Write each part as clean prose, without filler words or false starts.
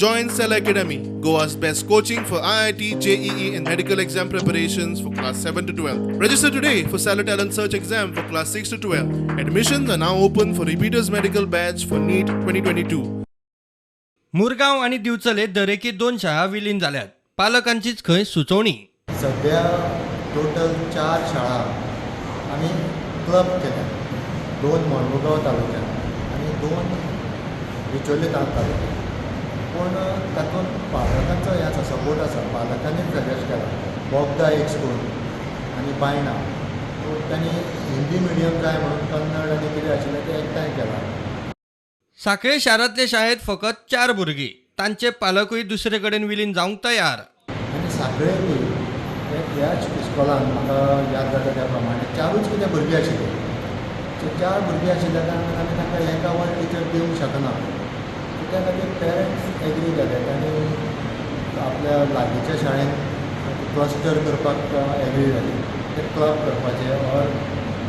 Join Cell Academy, Goa's best coaching for IIT, JEE and medical exam preparations for class 7 to 12. Register today for Cell Talent Search exam for class 6 to 12. Admissions are now open for repeaters medical batch for NEET 2022. Mormugao आणि दिवचले दरेकी 2 शाळा विलीन जाल्यात. पालकांचीच खंय सुचोवणी. सध्या total 4 शाळा आमी क्लब केल्या. 2 मळमुगांव तालुक्यांत आनी 2 बिचोले तालुक्यांत. पूण तातूंत पालकांचो ह्याचो सपोर्ट आसा. पालकांनीच सजेस्ट केला बोगदा एक स्कूल आनी बायणा. तांणी हिंदी मिडियम जाय म्हणून कन्नड आनी कितें आशिल्लें तें एकठांय केलां. सांखळे शारांतले शाळेत फकत 4 भुरगीं. तांचे पालकूय दुसरे कडेन विलीन जावंक तयार. आनी सांखळेकूय ह्याच इस्कॉलान म्हाका याद जाता त्या प्रमाणे 4च कितें भुरगीं आशिल्लीं. 4 भुरगीं आशिल्ल्या कारणान आमी तांकां एका वर टिचर दिवंक शकना. त्या खातीर पेरंट्स एग्री जाले आनी आपल्या लागींच्या शाळेन क्लस्टर करपाक एग्री जाले. ते क्लब करपाचे ऑर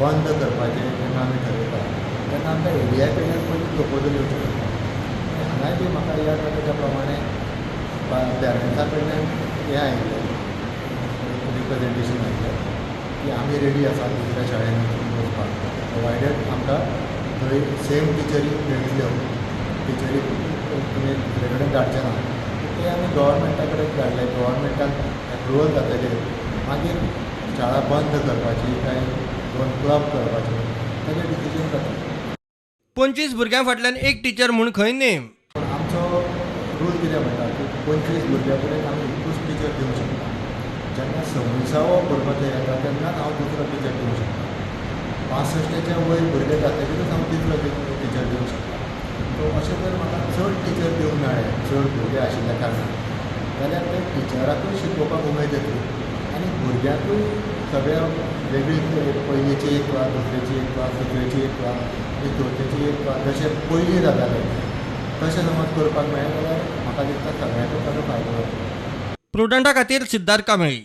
बंद करपाचे जेन्ना आमी ठरयता तेन्ना आमकां एरिया कडल्यान पयलीं प्रपोजल येवचें पडटा. हांगाय बी म्हाका याद जाता त्या प्रमाणे पेरंट्सां कडल्यान हें आयिल्लें रिप्रेजेंटेशन आयिल्लें की आमी रेडी आसा दुसऱ्या शाळेन वचपाक, प्रोवायडेड आमकां थंय सेम टिचरी मेळटल्यो. टिचरी तुमी दुसरे कडेन धाडचे ना. ते आमी गव्हर्मेंटा कडेन धाडले. गव्हर्मेंटान एप्रुवल जातकीर मागीर शाळा बंद करपाची काय 2 क्लब करपाचे ताचें डिसिजन जाता. 25 भुरग्यां फाटल्यान एक टिचर म्हूण खंय नेम. पूण आमचो रूल कितें म्हणटा की 25 भुरग्यां कडेन आमी एकूच टिचर दिवंक शकता. जेन्ना 26वो भुरगो थंय येता तेन्नाच हांव दुसरो टिचर दिवंक शकता. 65च्या वयर भुरगे जातकीरच हांव तिसरो टिचर दिवंक शकता. सो अशें जर म्हाका चड टिचर दिवंक मेळ्ळे, चड भुरगे आशिल्ल्या कारणान, जाल्यार ते टिचराकूय शिकोवपाक उमेद येतली आनी भुरग्यांकूय सगळ्या वेगळी पयलीची एक क्लास, दुसरेची एक क्लास, तिसरेची एक क्लास आनी चवथेची एक क्लास जशें पयलीं जातालें तशें समज करपाक मेळ्ळें जाल्यार म्हाका दिसता सगळ्यांकूच ताचो फायदो जातलो. प्रुडंटा खातीर सिद्धार्थ कांबळी.